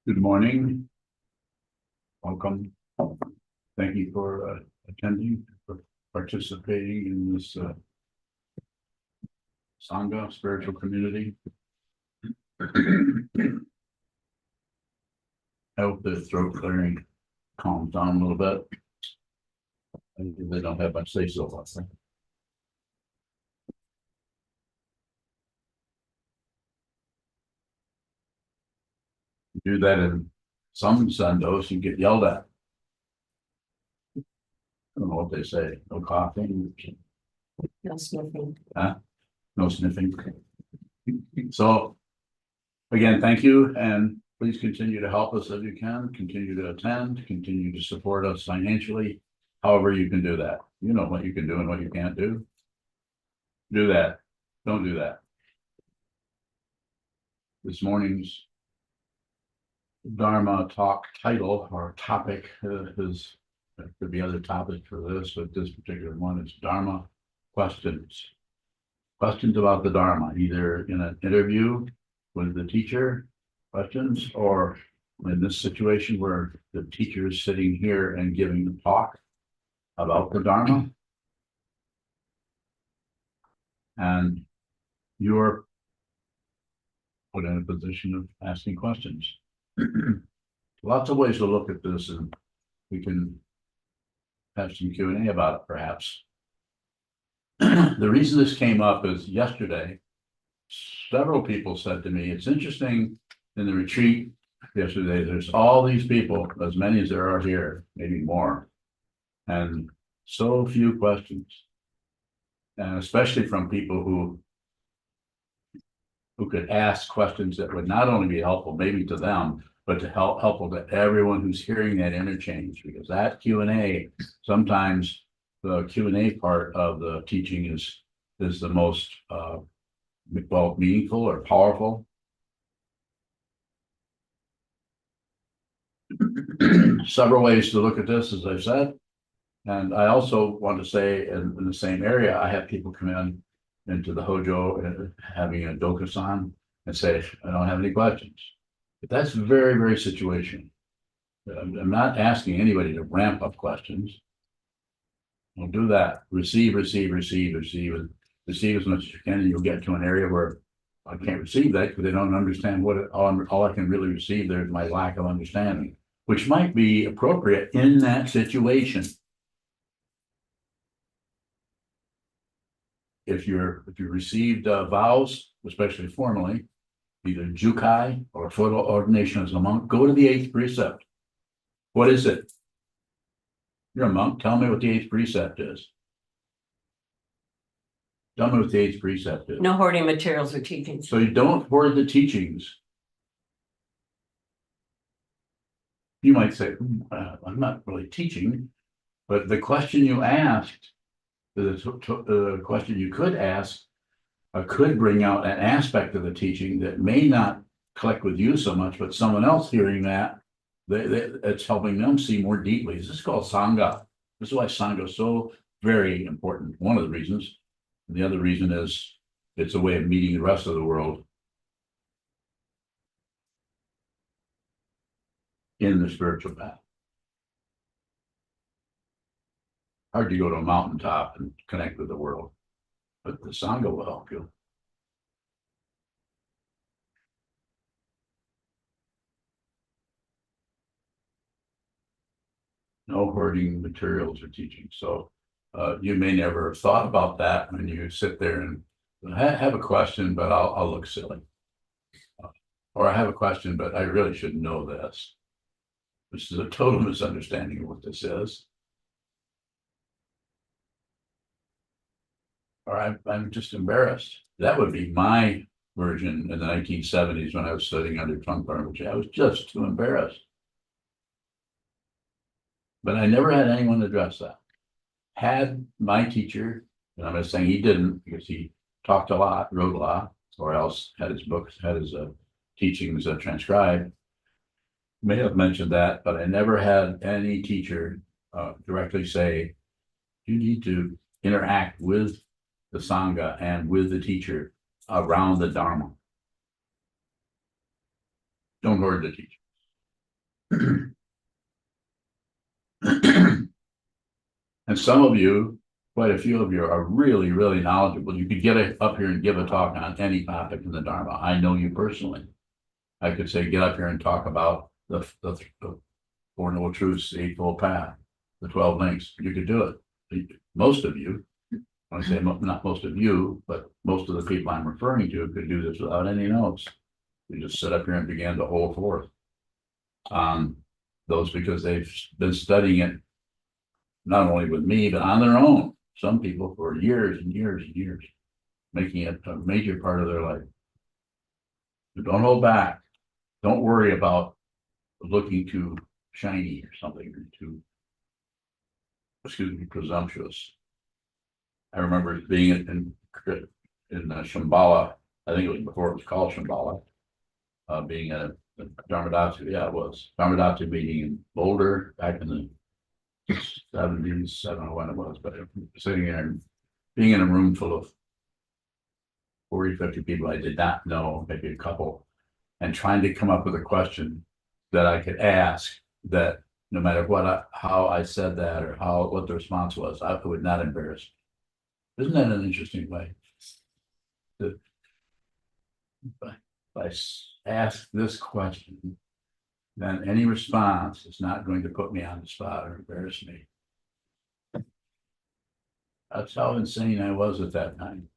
Good morning. Welcome. Thank you for attending, for participating in this Sangha spiritual community. I hope the throat clearing calms down a little bit. They don't have much say so about that. Do that in some sundos, you get yelled at. I don't know what they say. No coughing. No sniffing. No sniffing. So again, thank you, and please continue to help us if you can. Continue to attend, continue to support us financially, however you can do that. You know what you can do and what you can't do. Do that. Don't do that. This morning's Dharma talk title or topic is, there could be other topics for this, but this particular one is Dharma questions. Questions about the Dharma, either in an interview with the teacher, questions, or in this situation where the teacher is sitting here and giving the talk about the Dharma. And you're put in a position of asking questions. Lots of ways to look at this, and we can have some Q&A about it, perhaps. The reason this came up is yesterday, several people said to me, it's interesting in the retreat yesterday, there's all these people, as many as there are here, maybe more, and so few questions. And especially from people who could ask questions that would not only be helpful maybe to them, but to helpful to everyone who's hearing that interchange, because that Q&A, sometimes the Q&A part of the teaching is the most meaningful or powerful. Several ways to look at this, as I've said. And I also want to say in the same area, I have people come into the Hojo having a Dokusan and say, I don't have any questions. But that's very, very situational. I'm not asking anybody to ramp up questions. Don't do that. Receive as much as you can, and you'll get to an area where I can't receive that because they don't understand what all I can really receive there is my lack of understanding, which might be appropriate in that situation. If you received vows, especially formally, either jukai or photo ordination as a monk, go to the 8th precept. What is it? You're a monk. Tell me what the 8th precept is. Tell me what the 8th precept is. No hoarding materials or teachings. So you don't hoard the teachings. You might say, I'm not really teaching, but the question you asked, the question you could ask, could bring out an aspect of the teaching that may not click with you so much, but someone else hearing that, it's helping them see more deeply. This is called Sangha. This is why Sangha is so very important. One of the reasons. And the other reason is it's a way of meeting the rest of the world in the spiritual path. Hard to go to a mountaintop and connect with the world, but the Sangha will help you. No hoarding materials or teaching. So you may never have thought about that when you sit there and have a question, but I'll look silly. Or I have a question, but I really should know this. This is a total misunderstanding of what this is. Or I'm just embarrassed. That would be my version in the 1970s when I was studying under Trungpa Rinpoche. I was just too embarrassed. But I never had anyone address that. Had my teacher, and I'm not saying he didn't because he talked a lot, wrote a lot, or else had his books, had his teachings transcribed, may have mentioned that, but I never had any teacher directly say, you need to interact with the Sangha and with the teacher around the Dharma. Don't hoard the teaching. And some of you, quite a few of you are really, really knowledgeable. You could get up here and give a talk on any topic in the Dharma. I know you personally. I could say, get up here and talk about the Four Noble Truths, the Eightfold Path, the 12 links. You could do it. Most of you, when I say not most of you, but most of the people I'm referring to could do this without any notes. You just sit up here and begin to hold forth. Those because they've been studying it not only with me, but on their own. Some people for years and years and years, making it a major part of their life. So don't hold back. Don't worry about looking too shiny or something, or too, excuse me, presumptuous. I remember being in Shambhala. I think it was before it was called Shambhala. Being at a Dharmadhatu, yeah, it was Dharmadhatu meeting in Boulder back in the 70s. I don't know when it was, but sitting there and being in a room full of 40, 50 people I did not know, maybe a couple, and trying to come up with a question that I could ask that no matter how I said that or what the response was, I would not embarrass. Isn't that an interesting way? If I ask this question, then any response is not going to put me on the spot or embarrass me. That's how insane I was at that time.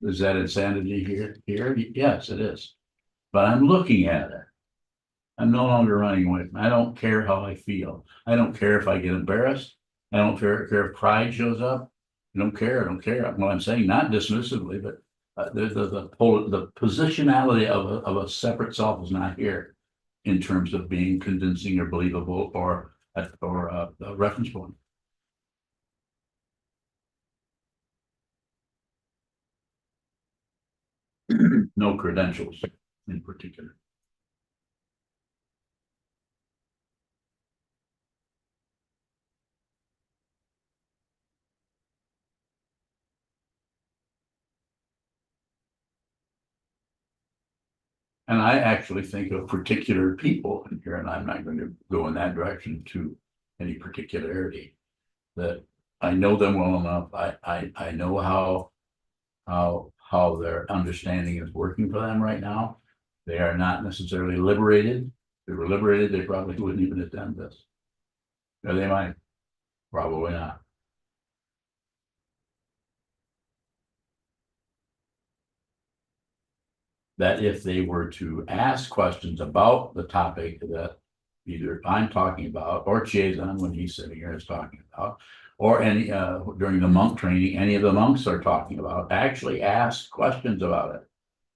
Is that insanity here? Yes, it is. But I'm looking at it. I'm no longer running away from it. I don't care how I feel. I don't care if I get embarrassed. I don't care if pride shows up. I don't care. Well, I'm saying not dismissively, but the positionality of a separate self is not here in terms of being convincing or believable or a reference point. No credentials in particular. And I actually think of particular people in here, and I'm not going to go in that direction to any particularity, that I know them well enough. I know how their understanding is working for them right now. They are not necessarily liberated. If they were liberated, they probably wouldn't even attend this. Or they might, probably not. That if they were to ask questions about the topic that either I'm talking about or Chazan when he's sitting here is talking about, or any during the monk training, any of the monks are talking about, actually ask questions about it.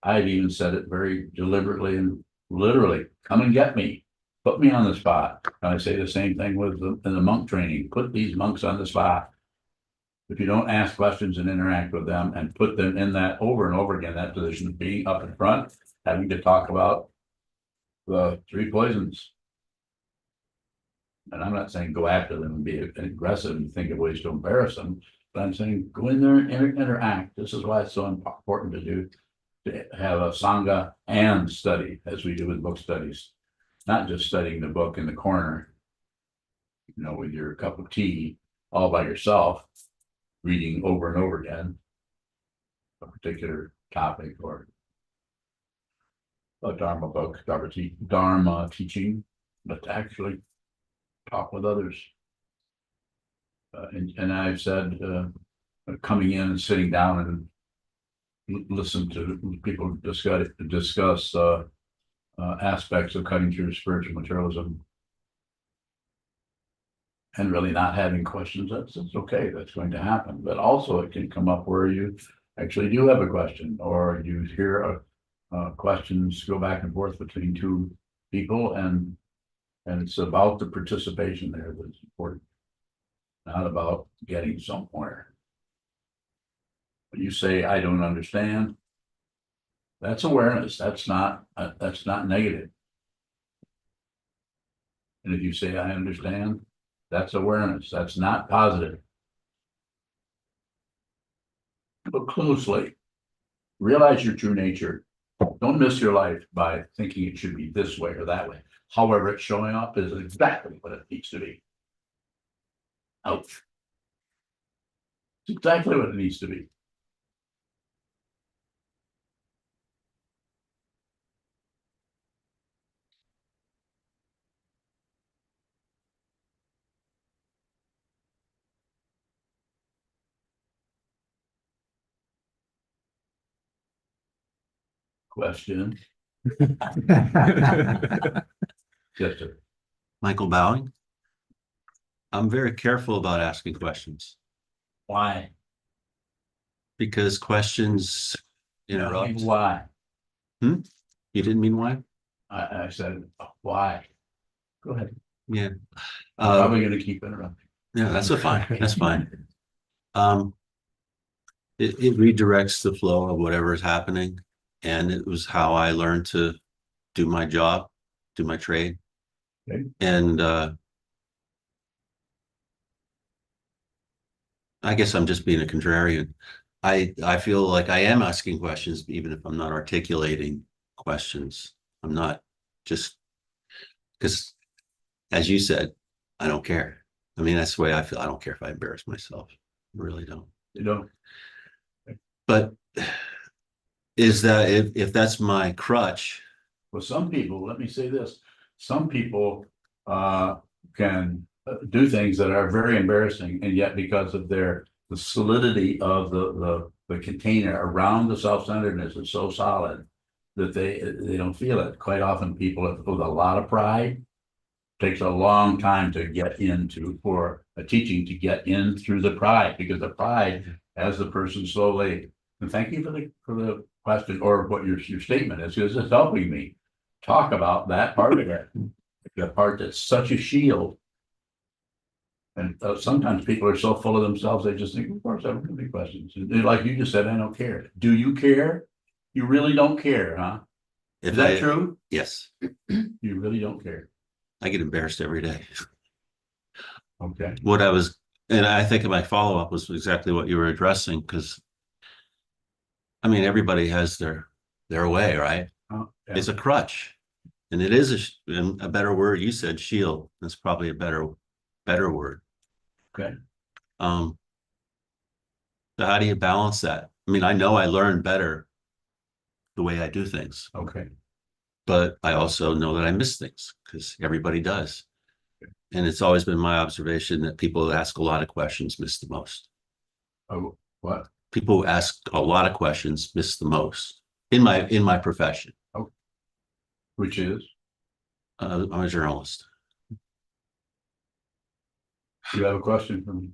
I've even said it very deliberately and literally, come and get me, put me on the spot. And I say the same thing with in the monk training, put these monks on the spot. If you don't ask questions and interact with them and put them in that over and over again, that position of being up in front, having to talk about the three poisons. And I'm not saying go after them and be aggressive and think of ways to embarrass them, but I'm saying go in there and interact. This is why it's so important to have a Sangha and study as we do with book studies, not just studying the book in the corner, with your cup of tea all by yourself, reading over and over again a particular topic or a Dharma book, Dharma teaching, but to actually talk with others. And I've said coming in and sitting down and listen to people discuss aspects of cutting through spiritual materialism and really not having questions, that's okay, that's going to happen. But also it can come up where you actually do have a question, or you hear questions go back and forth between two people, and it's about the participation there that's important, not about getting somewhere. When you say, I don't understand, that's awareness, that's not negative. And if you say, I understand, that's awareness. That's not positive. Look closely. Realize your true nature. don't miss your life by thinking it should be this way or that way. However, it's showing up is exactly what it needs to be. Ouch. It's exactly what it needs to be. Question. Yes, sir. Michael Bowing. I'm very careful about asking questions Why? because questions interrupt. Why? You didn't mean why? I said, why? Go ahead. Yeah. I'm probably gonna keep interrupting. Yeah, that's fine. That's fine. It redirects the flow of whatever is happening. And it was how I learned to do my job, do my trade. Okay. And I guess I'm just being a contrarian. I feel like I am asking questions, even if I'm not articulating questions. I'm not just because, as you said, I don't care. I mean, that's the way I feel. I don't care if I embarrass myself. I really don't. You know, But is that if that's my crutch? well, some people, let me say this, some people can do things that are very embarrassing, and yet because of the solidity of the container around the self-centeredness is so solid that they don't feel it. Quite often people with a lot of pride takes a long time to get into, for a teaching to get in through the pride, because the pride as the person slowly, and thank you for the question or what your statement is, because it's helping me talk about that part of it, the part that's such a shield. And sometimes people are so full of themselves, they just think, of course, I don't have any questions. And like you just said, I don't care. Do you care? You really don't care, huh? Is that true? Yes. You really don't care. I get embarrassed every day. Okay. And I think my follow-up was exactly what you were addressing, because I mean, everybody has their way, right? Yeah. It's a crutch, and it is a better word. You said shield. That's probably a better word. Okay. So how do you balance that? I mean, I know I learn better the way I do things, Okay. but I also know that I miss things because everybody does. And it's always been my observation that people who ask a lot of questions miss the most. Oh, what? People who ask a lot of questions miss the most in my profession. Oh. Which is? I'm a journalist. You have a question for me?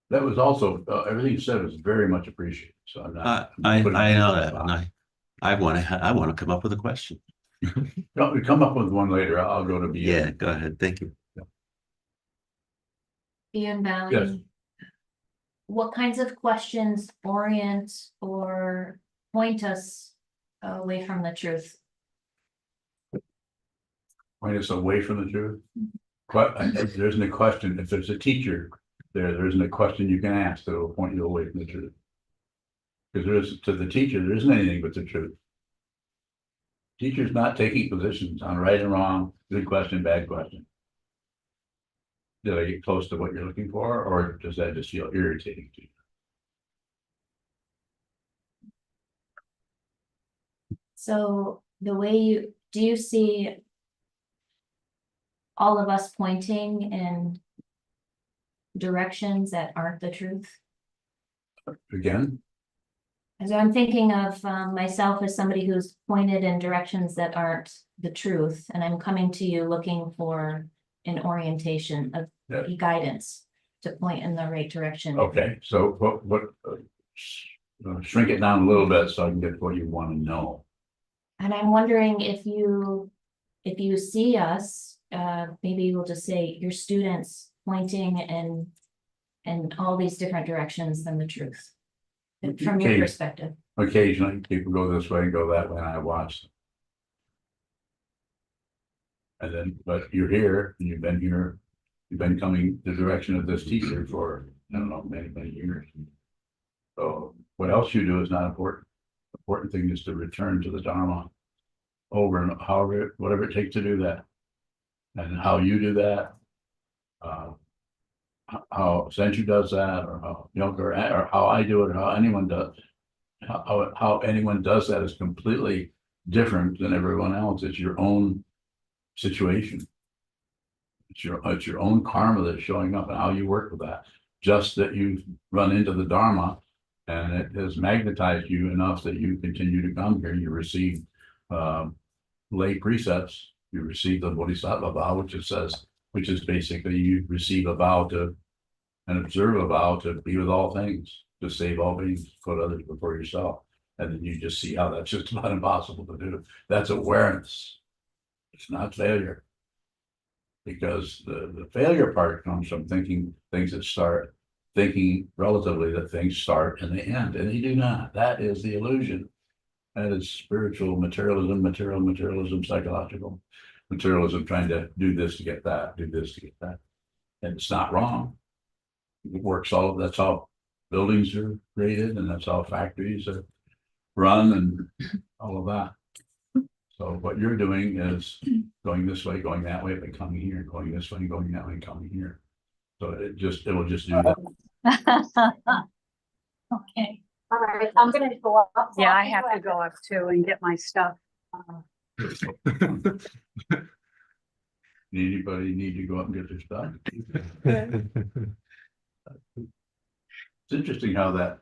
That was also, everything you said was very much appreciated. So I'm not. I know that, and I want to come up with a question. No, come up with one later. I'll go to B. Yeah, go ahead. Thank you. Ian Valley. Yes. What kinds of questions orient or point us away from the truth? Point us away from the truth. There isn't a question. If there's a teacher there isn't a question you can ask that will point you away from the truth. Because to the teacher, there isn't anything but the truth. Teacher's not taking positions on right and wrong, good question, bad question. Did I get close to what you're looking for, or does that just feel irritating to you? So the way do you see all of us pointing in directions that aren't the truth? Again? As I'm thinking of myself as somebody who's pointed in directions that aren't the truth, and I'm coming to you looking for an orientation of guidance to point in the right direction. Okay, so shrink it down a little bit so I can get what you want to know. And I'm wondering if you see us, maybe we'll just say your students pointing in all these different directions than the truth. From your perspective. Occasionally people go this way and go that way, and I watch them. And then, but you're here and you've been here You've been coming the direction of this teacher for, I don't know, many, many years. So what else you do is not important. The important thing is to return to the Dharma over and however, whatever it takes to do that. And how you do that, how Senju does that, or how Younger, or how I do it, or how anyone does. How anyone does that is completely different than everyone else. It's your own situation. It's your own karma that's showing up and how you work with that. Just that you've run into the Dharma and it has magnetized you enough that you continue to come here. You receive lay precepts. You receive the Bodhisattva vow, which is basically you receive a vow to and observe a vow to be with all things, to save all beings, put others before yourself. And then you just see how that's just about impossible to do. That's awareness. It's not failure. Because the failure part comes from thinking things that start, thinking relatively that things start and they end, and they do not. That is the illusion. That is spiritual materialism, materialism, psychological materialism, trying to do this to get that, do this to get that. And it's not wrong. It works that's how buildings are created, and that's how factories are run, and all of that. So what you're doing is going this way, going that way, but coming here, going this way, going that way, coming here. So it will just do that. Okay. All right, I'm gonna go up. Yeah, I have to go up too and get my stuff. Anybody need to go up and get their stuff? It's interesting how that,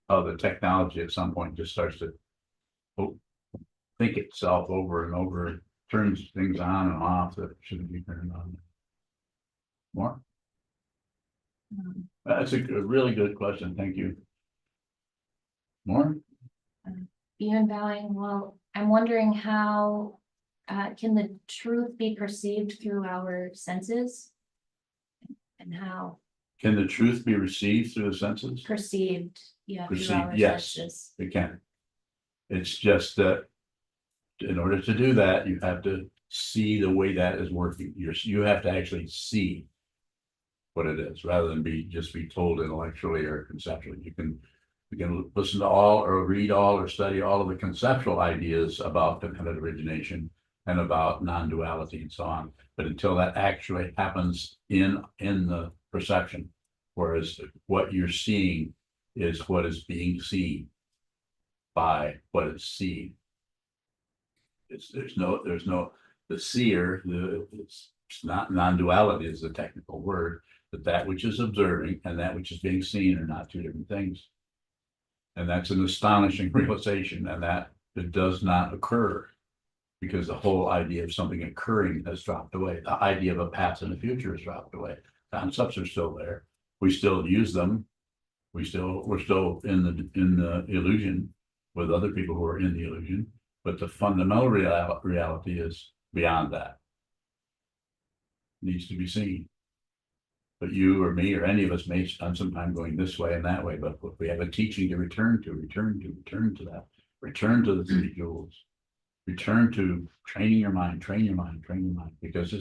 how the technology at some point just starts to think itself over and over, turns things on and off that shouldn't be turned on. More? That's a really good question. Thank you. More? Even bowing, well, I'm wondering how can the truth be perceived through our senses? And how Can the truth be received through the senses? perceived, yeah, through Perceived, our yes. senses. It can. It's just that in order to do that, you have to see the way that is working. You have to actually see what it is, rather than just be told intellectually or conceptually. You can listen to all or read all or study all of the conceptual ideas about dependent origination and about non-duality and so on. But until that actually happens in the perception, whereas what you're seeing is what is being seen by what is seen. There's no the seer, it's not non-duality is the technical word, but that which is observing and that which is being seen are not two different things. And that's an astonishing realization, and that it does not occur because the whole idea of something occurring has dropped away. The idea of a past and a future has dropped away. Concepts are still there. We still use them. We're still in the illusion with other people who are in the illusion, but the fundamental reality is beyond that. It needs to be seen. But you or me or any of us may spend some time going this way and that way, but if we have a teaching to return to that, return to the three jewels, return to training your mind, because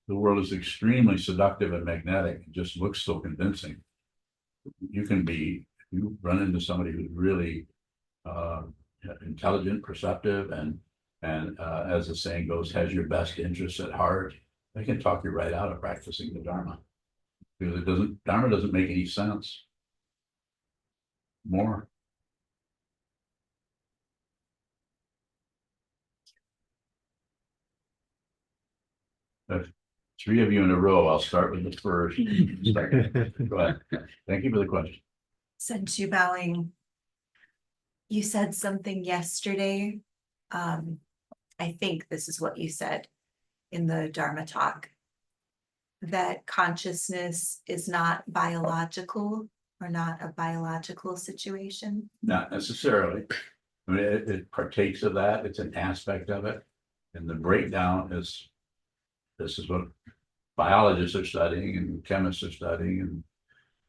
the world is extremely seductive and magnetic. It just looks so convincing. You run into somebody who's really intelligent, perceptive, and as the saying goes, has your best interests at heart. They can talk you right out of practicing the Dharma, because Dharma doesn't make any sense. More. If three of you in a row, I'll start with the first. Go ahead. Thank you for the question. Senju bowing. You said something yesterday. I think this is what you said in the Dharma talk, that consciousness is not biological or not a biological situation. Not necessarily. I mean, it partakes of that. It's an aspect of it. And the breakdown is, this is what biologists are studying and chemists are studying and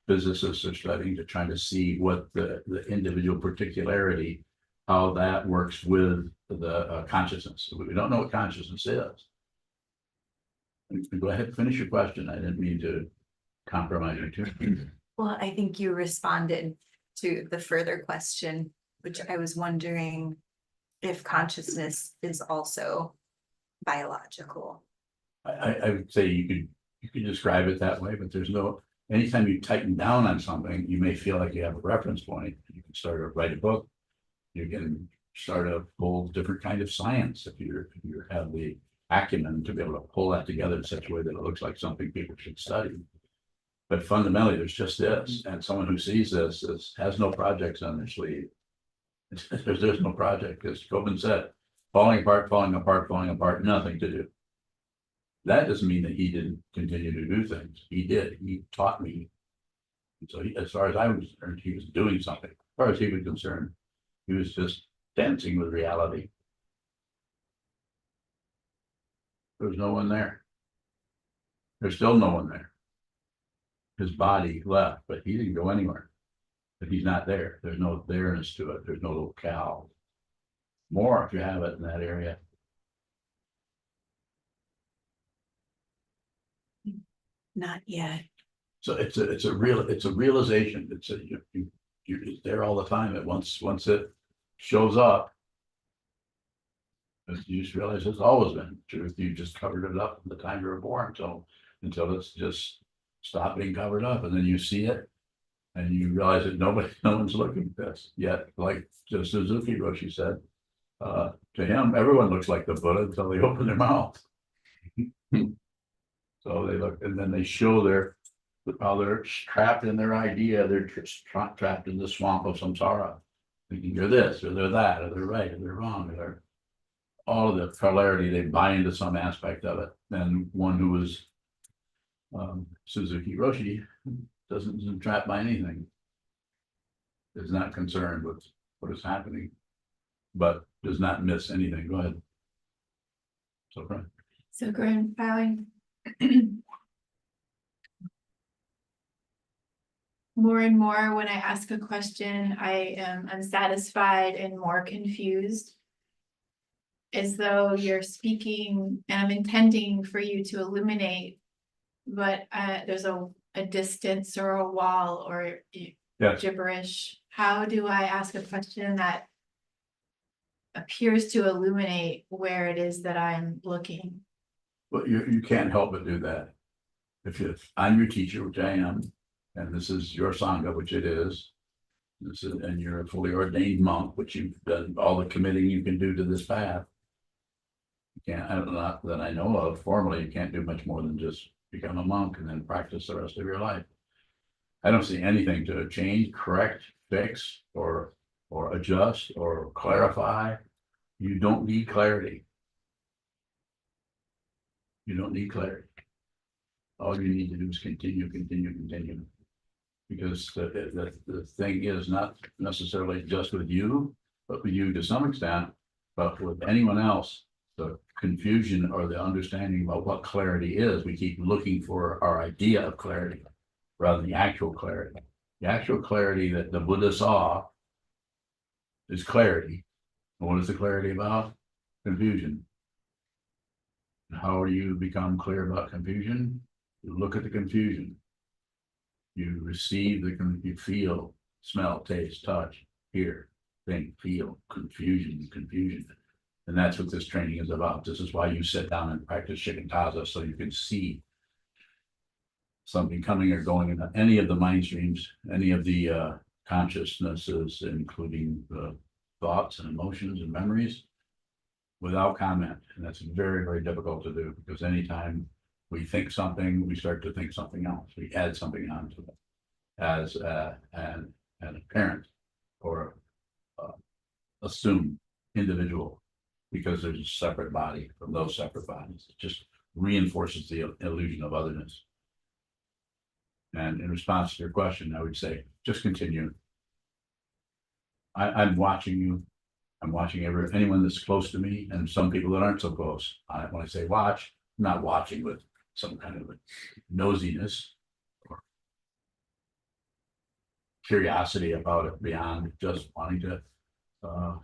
physicists are studying, to try to see what the individual particularity, how that works with the consciousness. We don't know what consciousness is. Go ahead, finish your question. I didn't mean to compromise you too. Well, I think you responded to the further question, which I was wondering if consciousness is also biological. I would say you could describe it that way, but there's no, anytime you tighten down on something, you may feel like you have a reference point. You can start to write a book. You can start a whole different kind of science if you have the acumen to be able to pull that together in such a way that it looks like something people should study. But fundamentally, there's just this, and someone who sees this has no projects on their sleeve. There's no project, as Coben said, falling apart, falling apart, falling apart, nothing to do. That doesn't mean that he didn't continue to do things. He did. He taught me. So as far as I was concerned, he was doing something. As far as he was concerned, he was just dancing with reality. There's no one there. There's still no one there. His body left, but he didn't go anywhere. But he's not there. There's no there-ness to it. There's no locale. More if you have it in that area. Not yet. So it's a realization. You're there all the time. That once it shows up, you just realize it's always been truth. You just covered it up from the time you were born until it's just stopped being covered up, and then you see it, and you realize that no one's looking at this yet. Like just Suzuki Roshi said, to him, everyone looks like the Buddha until they open their mouth. So they look, and then they show how they're trapped in their idea. They're trapped in the swamp of samsara, thinking they're this or they're that, or they're right or they're wrong, or they're all of the polarity. They buy into some aspect of it. And one who was Suzuki Roshi isn't trapped by anything. Is not concerned with what is happening, but does not miss anything. Go ahead. So, right. So grandfathering. More and more when I ask a question, I am unsatisfied and more confused. As though you're speaking and I'm intending for you to illuminate, but there's a distance or a wall or Yes. gibberish. How do I ask a question that appears to illuminate where it is that I'm looking? But you can't help but do that. If I'm your teacher, which I am, and this is your Sangha, which it is, and you're a fully ordained monk, which you've done all the committing you can do to this path. You can't, not that I know of, formally, you can't do much more than just become a monk and then practice the rest of your life. I don't see anything to change, correct, fix, or adjust, or clarify. You don't need clarity. You don't need clarity. All you need to do is continue. Because the thing is not necessarily just with you, but with you to some extent, but with anyone else, the confusion or the understanding about what clarity is, we keep looking for our idea of clarity rather than the actual clarity. The actual clarity that the Buddha saw is clarity. And what is the clarity about? Confusion. How do you become clear about confusion? You look at the confusion. You receive you feel, smell, taste, touch, hear, think, feel, confusion. And that's what this training is about. This is why you sit down and practice shikantaza, so you can see something coming or going in any of the mind streams, any of the consciousnesses, including the thoughts and emotions and memories, without comment. And that's very, very difficult to do, because anytime we think something, we start to think something else. We add something onto it as an apparent or assumed individual, because there's a separate body from those separate bodies. It just reinforces the illusion of otherness. And in response to your question, I would say, just continue. I'm watching you. I'm watching anyone that's close to me, and some people that aren't so close. When I say watch, I'm not watching with some kind of nosiness or curiosity about it, beyond just wanting to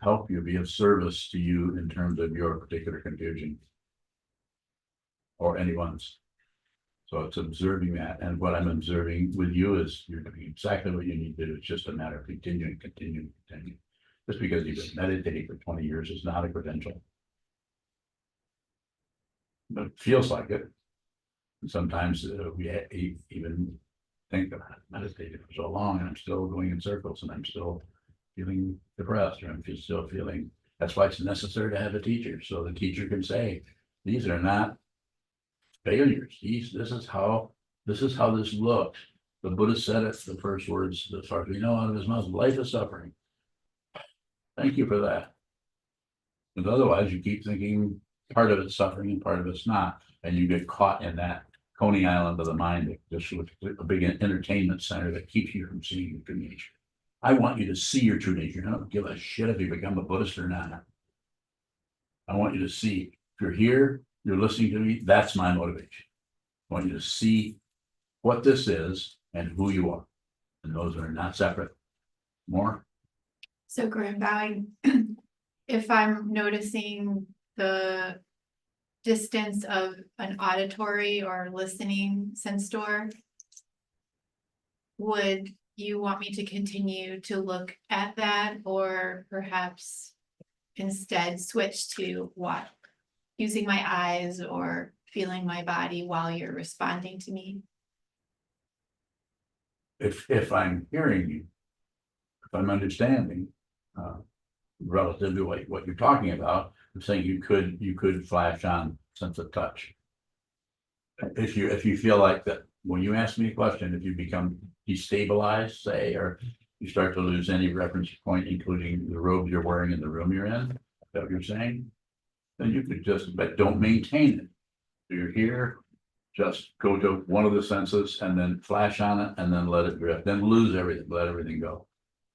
help you, be of service to you in terms of your particular confusion. or anyone's. So it's observing that, and what I'm observing with you is you're doing exactly what you need to do. It's just a matter of continuing. Just because you've been meditating for 20 years is not a credential. But it feels like it. And sometimes we even think that I've meditated for so long and I'm still going in circles and I'm still feeling depressed, or I'm still feeling. That's why it's necessary to have a teacher, so the teacher can say, these are not failures. This is how this looks. The Buddha said it, the first words, as far as we know, out of his mouth, life is suffering. Thank you for that. Because otherwise you keep thinking part of it's suffering and part of it's not. And you get caught in that Coney Island of the mind, just with a big entertainment center that keeps you from seeing your true nature. I want you to see your true nature. I don't give a shit if you become a Buddhist or not. I want you to see, if you're here, you're listening to me, that's my motivation. I want you to see what this is and who you are. And those are not separate. More? So Graham, bowing, if I'm noticing the distance of an auditory or listening sense door, would you want me to continue to look at that, or perhaps instead switch to what? Using my eyes or feeling my body while you're responding to me? If I'm hearing you, if I'm understanding, relative to what you're talking about, I'm saying you could flash on sense of touch. If you feel like that, when you ask me a question, if you become destabilized, say, or you start to lose any reference point, including the robe you're wearing in the room you're in, is that what you're saying? Then you could just, but don't maintain it. So you're here, just go to one of the senses and then flash on it and then let it drift, then lose everything, let everything go.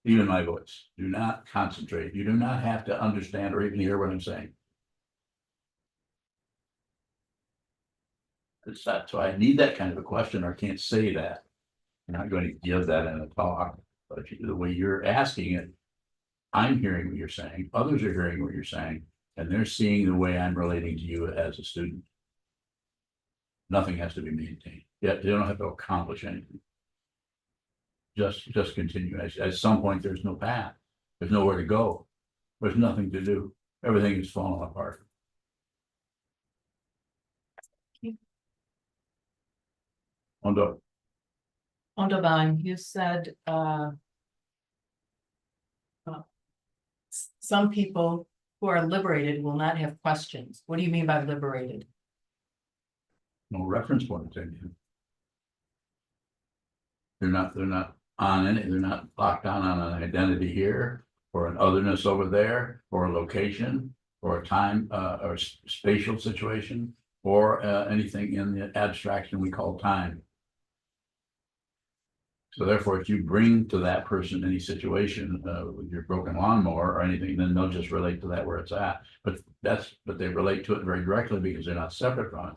Even my voice, do not concentrate. You do not have to understand or even hear what I'm saying. It's not, so I need that kind of a question, or I can't say that. I'm not going to give that in a talk, but the way you're asking it, I'm hearing what you're saying, others are hearing what you're saying, and they're seeing the way I'm relating to you as a student. Nothing has to be maintained. Yet they don't have to accomplish anything. Just continue. At some point, there's no path. There's nowhere to go. There's nothing to do. Everything is falling apart. Ondo. Ondabang, you said some people who are liberated will not have questions. What do you mean by liberated? No reference points in you. They're not on any, they're not locked on an identity here, or an otherness over there, or a location, or a time, or spatial situation, or anything in the abstraction we call time. So therefore, if you bring to that person any situation with your broken lawnmower or anything, then they'll just relate to that where it's at. But they relate to it very directly because they're not separate from it.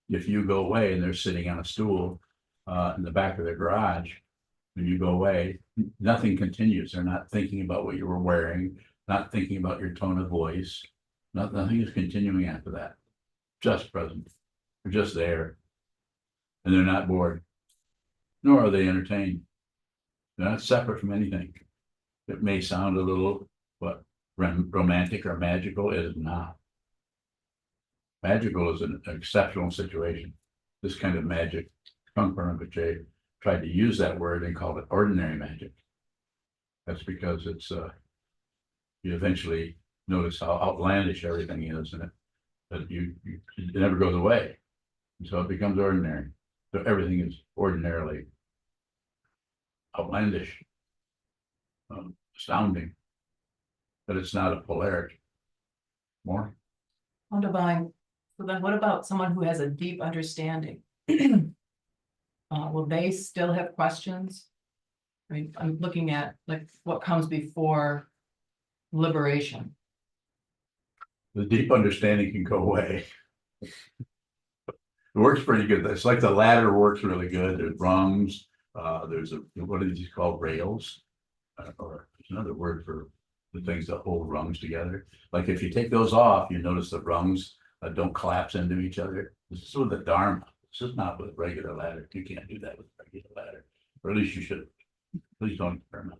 If you go away and they're sitting on a stool in the back of their garage, when you go away, nothing continues. They're not thinking about what you were wearing, not thinking about your tone of voice. Nothing is continuing after that. Just present. They're just there. And they're not bored. Nor are they entertained. They're not separate from anything. It may sound a little, romantic or magical. It is not. Magical is an exceptional situation. This kind of magic, Trungpa Rinpoche tried to use that word and called it ordinary magic. That's because it's, you eventually notice how outlandish everything is, and it never goes away. And so it becomes ordinary. So everything is ordinarily outlandish, astounding, but it's not a polarity. More? Ondabang, so then what about someone who has a deep understanding? Will they still have questions? I mean, I'm looking at like what comes before liberation. The deep understanding can go away. It works pretty good. It's like the ladder works really good. There's rungs. There's what are these called, rails? Or there's another word for the things that hold rungs together. Like if you take those off, you notice the rungs Don't collapse into each other. This is with the Dharma. This is not with regular ladder. You can't do that with regular ladder, or at least you should. Please don't experiment.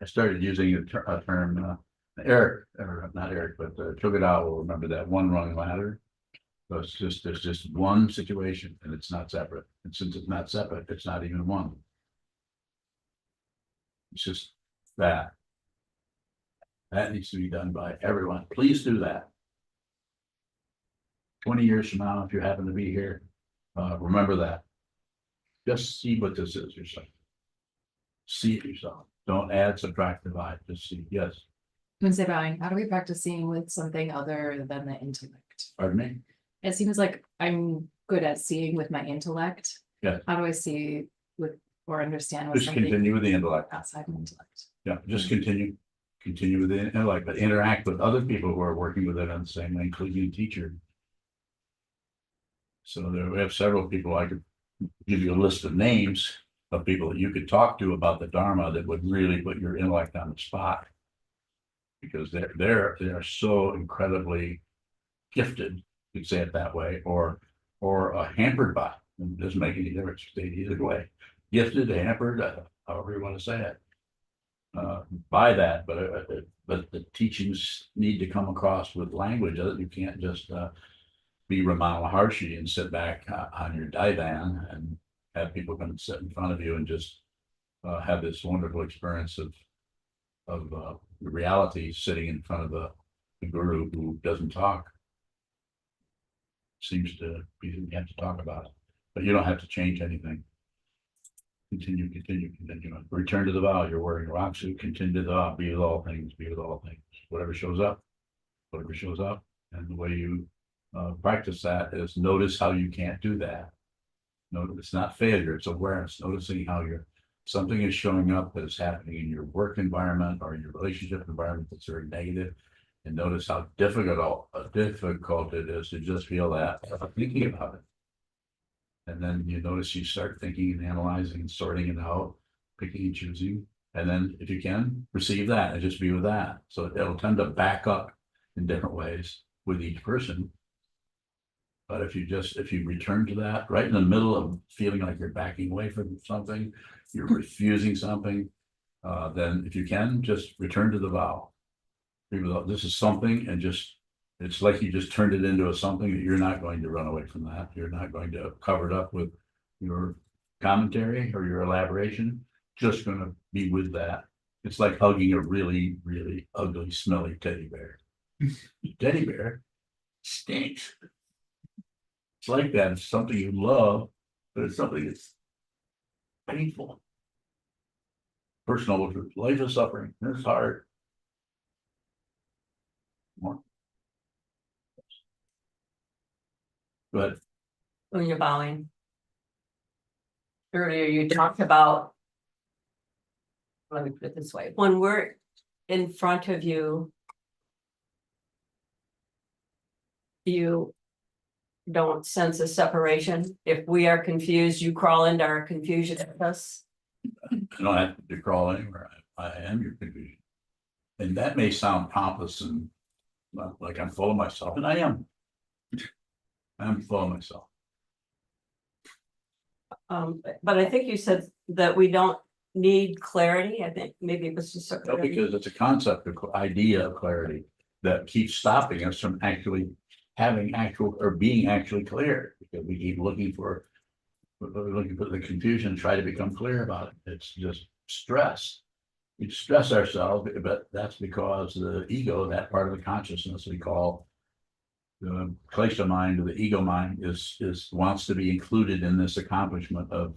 I started using a term, Eric, or not Eric, but Chugada will remember that one rung ladder. So it's just, there's just one situation and it's not separate. And since it's not separate, it's not even one. It's just that. That needs to be done by everyone. Please do that. 20 years from now, if you happen to be here, remember that. Just see what this is yourself. See it yourself. Don't add, subtract, divide. Just see. Yes. Wednesday bowing, how do we practice seeing with something other than the intellect? Pardon me. It seems like I'm good at seeing with my intellect. Yeah. How do I see with or understand with Just something continue with the intellect. outside my intellect? Yeah, just continue with the intellect, but interact with other people who are working with it on the same way, including the teacher. So there, we have several people. I could give you a list of names of people that you could talk to about the Dharma that would really put your intellect on the spot. Because they are so incredibly gifted, you could say it that way, or hampered by. It doesn't make any difference. State either way. Gifted, hampered, however you want to say it. By that, but the teachings need to come across with language. You can't just be Ramana Maharshi and sit back on your divan and have people come and sit in front of you and just have this wonderful experience of reality sitting in front of the guru who doesn't talk. Seems to be, you have to talk about it, but you don't have to change anything. Continue. Return to the vow. You're wearing a rock suit. Continue to the vow. Be with all things. Be with all things. Whatever shows up. And the way you practice that is notice how you can't do that. Notice it's not failure. It's awareness. Noticing how something is showing up that is happening in your work environment or your relationship environment that's very negative, and notice how difficult it is to just feel that thinking about it. And then you notice you start thinking and analyzing and sorting it out, picking and choosing. And then if you can, receive that and just be with that. So it'll tend to back up in different ways with each person. But if you return to that right in the middle of feeling like you're backing away from something, you're refusing something, then if you can, just return to the vow. This is something, and it's like you just turned it into something that you're not going to run away from that. You're not going to cover it up with your commentary or your elaboration. Just going to be with that. It's like hugging a really, really ugly, smelly teddy bear. Teddy bear stinks. It's like that. It's something you love, but it's something that's painful. Personal truth. Life is suffering. It's hard. More. But When you're bowing. Earlier, you talked about. Let me put it this way, when we're in front of you. You don't sense a separation. If we are confused, you crawl into our confusion with us. I don't have to crawl anywhere. I am your confusion. And that may sound pompous and like I'm full of myself, and I am. I'm full of myself. But I think you said that we don't need clarity. I think maybe it was just. No, because it's a concept of idea of clarity that keeps stopping us from actually having actual or being actually clear, because we keep looking for the confusion, try to become clear about it. It's just stress. We stress ourselves, but that's because the ego, that part of the consciousness we call the klesha mind or the ego mind, wants to be included in this accomplishment of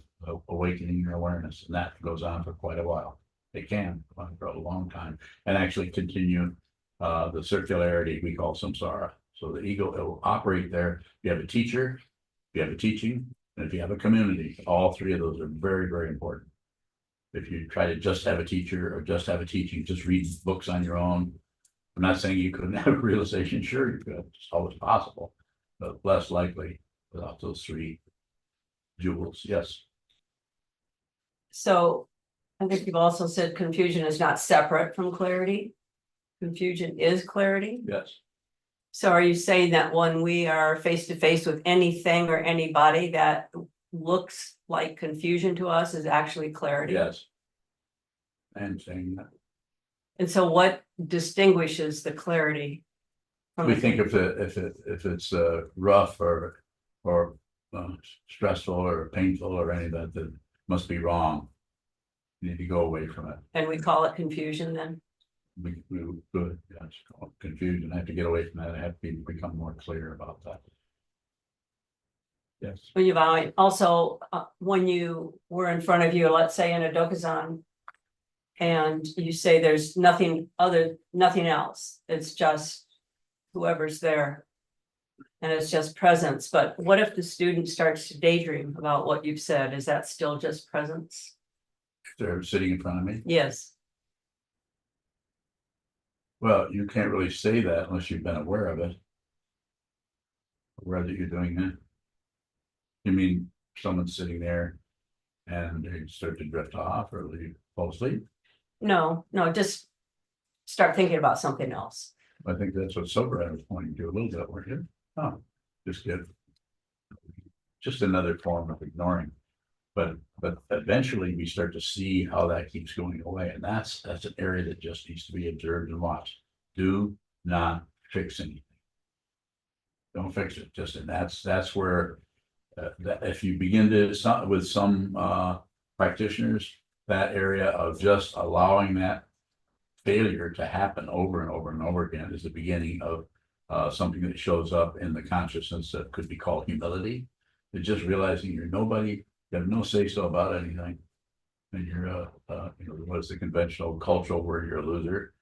awakening your awareness, and that goes on for quite a while. It can go on for a long time and actually continue the circularity we call samsara. So the ego, it will operate there. You have a teacher, you have a teaching, and if you have a community, all three of those are very, very important. If you try to just have a teacher or just have a teaching, just read books on your own. I'm not saying you couldn't have a realization. Sure, you could. It's always possible, but less likely without those three jewels. Yes. So I think you've also said confusion is not separate from clarity. confusion is clarity? Yes, So are you saying that when we are face to face with anything or anybody that looks like confusion to us is actually clarity? yes. I am saying that. And so what distinguishes the clarity? from We the think if it's rough or stressful or painful or any of that, that must be wrong. You need to go away from it. And we call it confusion then? We could, yes, call it confusion. I have to get away from that. I have to become more clear about that. Yes, When you've also, when you were in front of you, let's say in a Dokuzan. And you say there's nothing else, it's just whoever's there. And it's just presence, but what if the student starts to daydream about what you've said, is that still just presence? they're sitting in front of me. Yes, Well, you can't really say that unless you've been aware of it. Aware that you're doing that. You mean someone's sitting there and they start to drift off or they fall asleep? no, just start thinking about something else. I think that's what Sokuzan was pointing to a little bit, weren't you? Oh, just another form of ignoring. But eventually we start to see how that keeps going away, and that's an area that just needs to be observed and watched. Do not fix anything. Don't fix it. And that's where that if you begin to with some practitioners, that area of just allowing that failure to happen over and over and over again is the beginning of something that shows up in the consciousness that could be called humility. It's just realizing you're nobody, you have no say so about anything. And you're what's the conventional cultural word, you're a loser.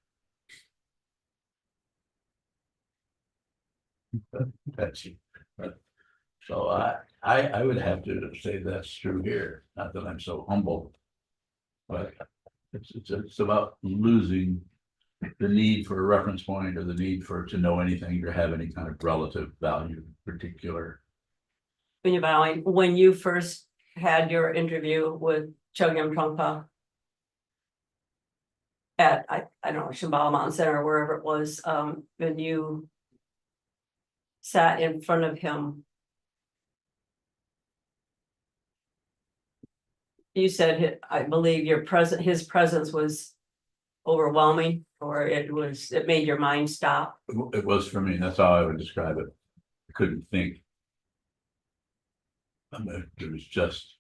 That's you. So I would have to say that's true here, not that I'm so humble. But it's about losing the need for a reference point or the need to know anything or have any kind of relative value, particular. When you first had your interview with Chogyam Trungpa at, I don't know, Shambhala Mountain Center or wherever it was, and you sat in front of him. You said, I believe his presence was overwhelming, or it made your mind stop. It was for me. That's how I would describe it. I couldn't think. It was just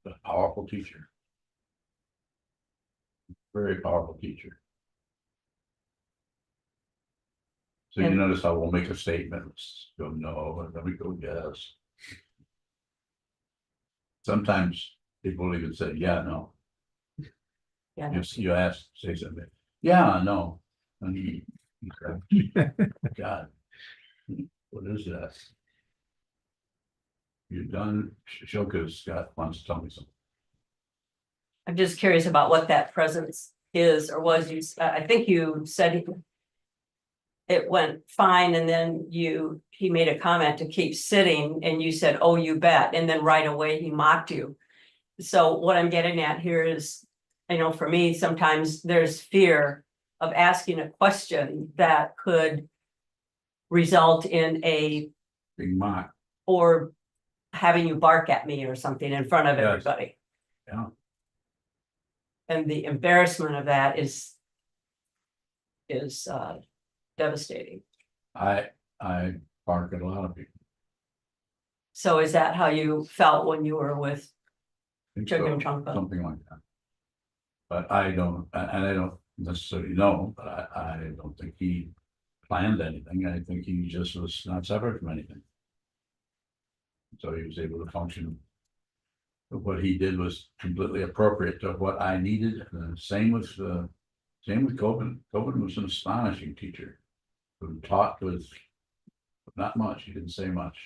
a powerful teacher. Very powerful teacher. So you And- notice how we'll make a statement, go no, and then we go yes. Sometimes people will even say, yeah, no. Yeah, You ask, say something, yeah, no. And God, what is that? You're done. Shoka's wants to tell me something. I'm just curious about what that presence is or was. I think you said it went fine, and then he made a comment to keep sitting, and you said, oh, you bet, and then right away he mocked you. So what I'm getting at here is, for me, sometimes there's fear of asking a question that could result in Being mocked. or having you bark at me or something in front of Yes. everybody. Yeah. And the embarrassment of that is devastating. I bark at a lot of people. So is that how you felt when you were with Think so, Chogyam Trungpa? something like that. But I don't necessarily know, but I don't think he planned anything. I think he just was not separate from anything. So he was able to function. What he did was completely appropriate to what I needed. And same with Coben. Coben was an astonishing teacher who taught with not much. He didn't say much.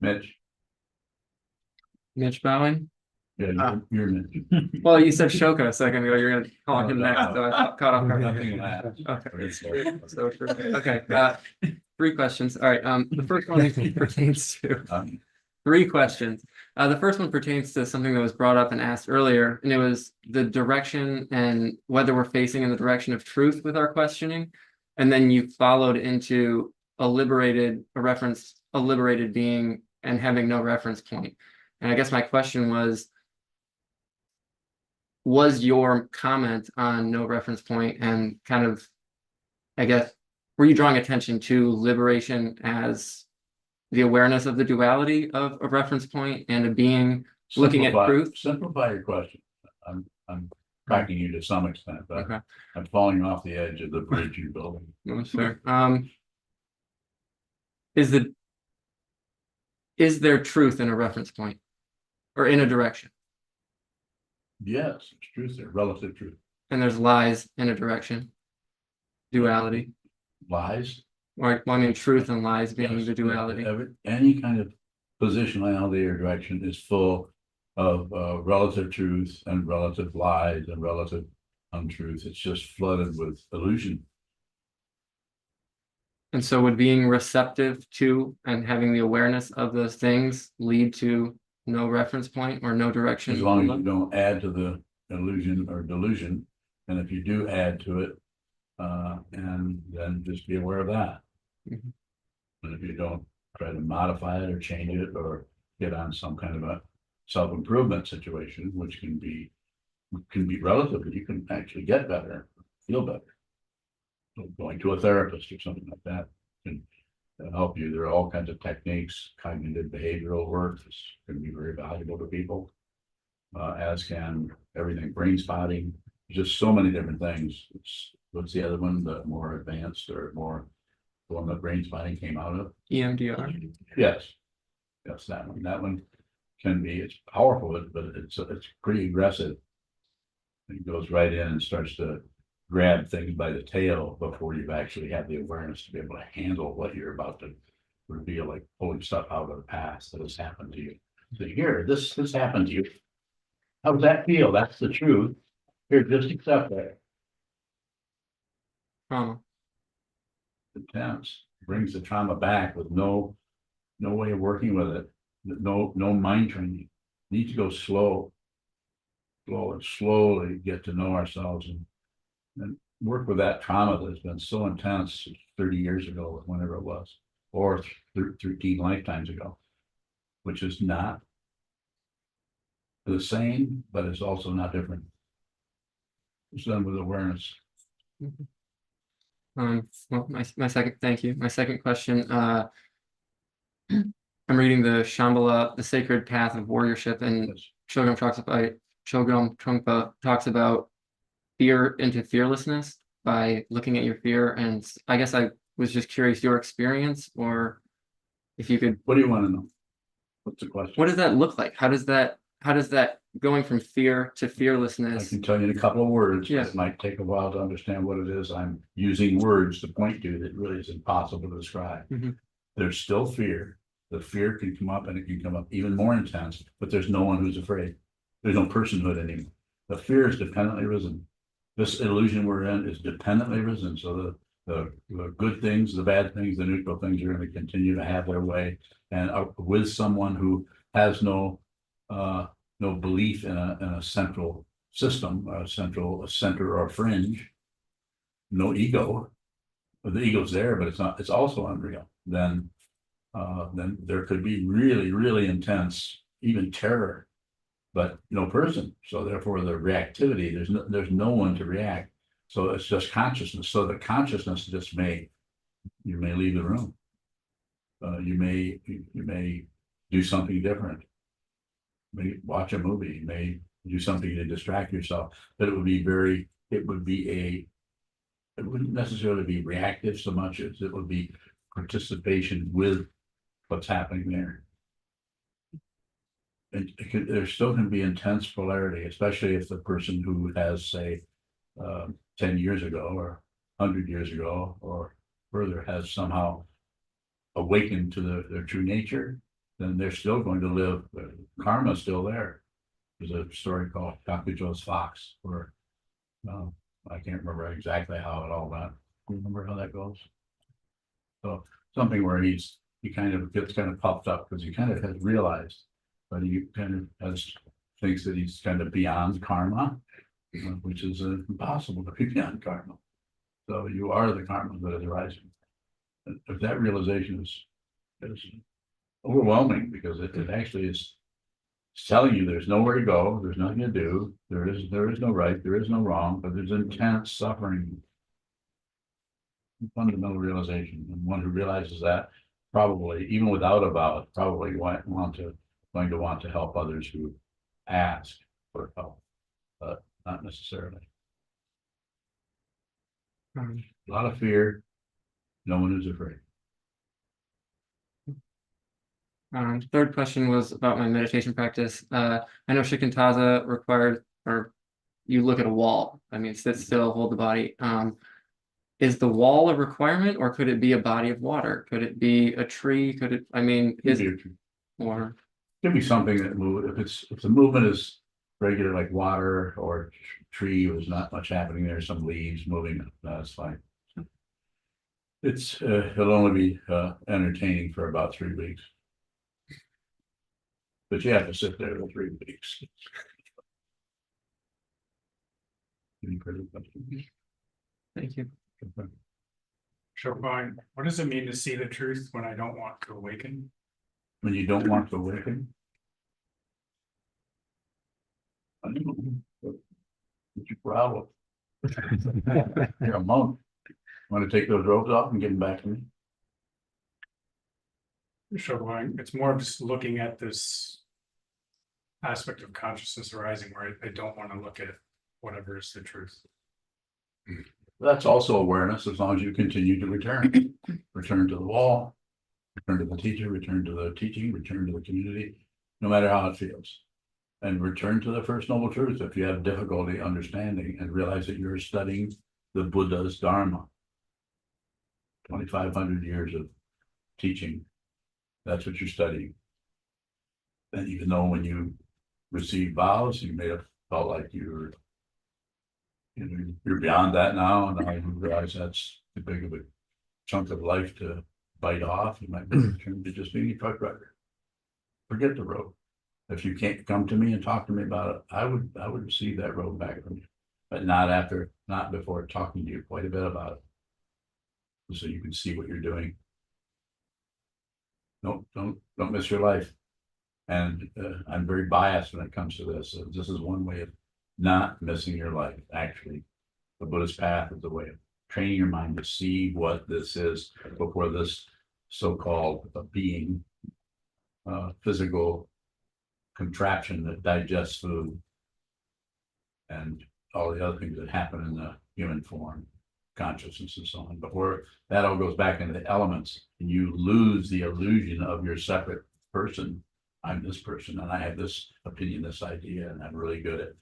Mitch, Mitch Bowing. yeah, you're Mitch. Well, you said Shoko a second ago. You're gonna call him No, next, no. so I caught off guard. Nothing in that. Okay. So true. Okay, 3 questions. All right, the first one pertains to three questions. The first one pertains to something that was brought up and asked earlier, and it was the direction and whether we're facing in the direction of truth with our questioning. And then you followed into a liberated being and having no reference point. And I guess my question was your comment on no reference point and kind of, I guess, were you drawing attention to liberation as the awareness of the duality of a reference point and a being looking at truth? Simplify your question. I'm tracking you to some extent, but Okay, I'm falling off the edge of the bridge you're building. that's fair. Is there truth in a reference point or in a direction? Yes, it's truth there, relative truth. And there's lies in a direction, duality, Lies. or well, I mean, truth and lies being Yes, the duality. Any kind of positionality or direction is full of relative truth and relative lies and relative untruth. It's just flooded with illusion. And so would being receptive to and having the awareness of those things lead to no reference point or no direction? As long as you don't add to the illusion or delusion, and if you do add to it, and then just be aware of that. Mhm. And if you don't try to modify it or change it or get on some kind of a self-improvement situation, which can be relative, you can actually get better, feel better. So going to a therapist or something like that can help you. There are all kinds of techniques. Cognitive behavioral work can be very valuable to people, as can everything, brain spotting, just so many different things. What's the other one, the more advanced or more, the one that brain spotting came out of? EMDR. Yes, that one can be, it's powerful, but it's pretty aggressive. It goes right in and starts to grab things by the tail before you've actually had the awareness to be able to handle what you're about to reveal, like pulling stuff out of the past that has happened to you. So here, this happened to you. How does that feel? That's the truth. Here, just accept that. Trauma. Intense, brings the trauma back with no way of working with it. No mind training. Need to go slow and slowly get to know ourselves and work with that trauma that's been so intense 30 years ago, whenever it was, or 13 lifetimes ago, which is not the same, but it's also not different. It's done with awareness. Well, my second, thank you. My second question, I'm reading the Shambhala, the Sacred Path of Warriorship, and Chogyam Trungpa talks about fear into fearlessness by looking at your fear. And I guess I was just curious your experience, or if you could. What do you want to know? What's the question? What does that look like? How does that going from fear to I fearlessness? can tell you in a couple of words. Yes. It might take a while to understand what it is I'm using words to point to that really is impossible to describe. Mhm. There's still fear. The fear can come up, and it can come up even more intense, but there's no one who's afraid. There's no personhood anymore. The fear is dependently risen. This illusion we're in is dependently risen. So the good things, the bad things, the neutral things are going to continue to have their way. And with someone who has no belief in a central system, a center or fringe, no ego. But the ego's there, but it's also unreal. Then there could be really, really intense, even terror, but no person. So therefore the reactivity, there's no one to react. So it's just consciousness. So the consciousness just you may leave the room. You may do something different. You may watch a movie, you may do something to distract yourself, but it wouldn't necessarily be reactive so much as it would be participation with what's happening there. And there still can be intense polarity, especially if the person who has, say, 10 years ago or 100 years ago or further has somehow awakened to their true nature, then they're still going to live. Karma is still there. There's a story called Sokuzan's Fox, where I can't remember exactly how it all went. Do you remember how that goes? So something where he's he kind of gets kind of puffed up because he kind of has realized, but he kind of has thinks that he's kind of beyond karma, which is impossible to be beyond karma. So you are the karma that is arising. And if that realization is overwhelming, because it actually is telling you there's nowhere to go, there's nothing to do, there is no right, there is no wrong, but there's intense suffering. Fundamental realization, and one who realizes that probably, even without a vow, probably going to want to help others who ask for help, but not necessarily. A lot of fear, no one is afraid. Third question was about my meditation practice. I know Shikantaza required, or you look at a wall. I mean, sit still, hold the body. Is the wall a requirement, or could it be a body of water? Could it be a tree? Could it, I mean, is it or Could be something that move, if the movement is regular, like water or tree, there's not much happening there, some leaves moving, that's fine. It'll only be entertaining for about 3 weeks. But you have to sit there for 3 weeks. Any further questions? thank you. Shogun, what does it mean to see the truth when I don't want to awaken? When you don't want to awaken. I don't know. What's your problem? You're a monk. Want to take those robes off and give them back to me? Shogun, it's more of just looking at this aspect of consciousness arising where I don't want to look at whatever is the truth. That's also awareness, as long as you continue to return. Return to the wall, return to the teacher, return to the teaching, return to the community, no matter how it feels. And return to the first noble truth if you have difficulty understanding, and realize that you're studying the Buddha's Dharma. 2,500 years of teaching. That's what you're studying. And even though when you receive vows, you may have felt like you're beyond that now, and now you realize that's too big of a chunk of life to bite off. You might be returned to just being a truck driver. Forget the road. If you can't come to me and talk to me about it, I would receive that road back from you, but not before talking to you quite a bit about it, so you can see what you're doing. Don't miss your life. And I'm very biased when it comes to this. So this is one way of not missing your life. Actually, the Buddhist path is a way of training your mind to see what this is before this so-called being, physical contraption that digests food and all the other things that happen in the human form, consciousness and so on. But where that all goes back into the elements, and you lose the illusion of your separate person. I'm this person, and I have this opinion, this idea, and I'm really good at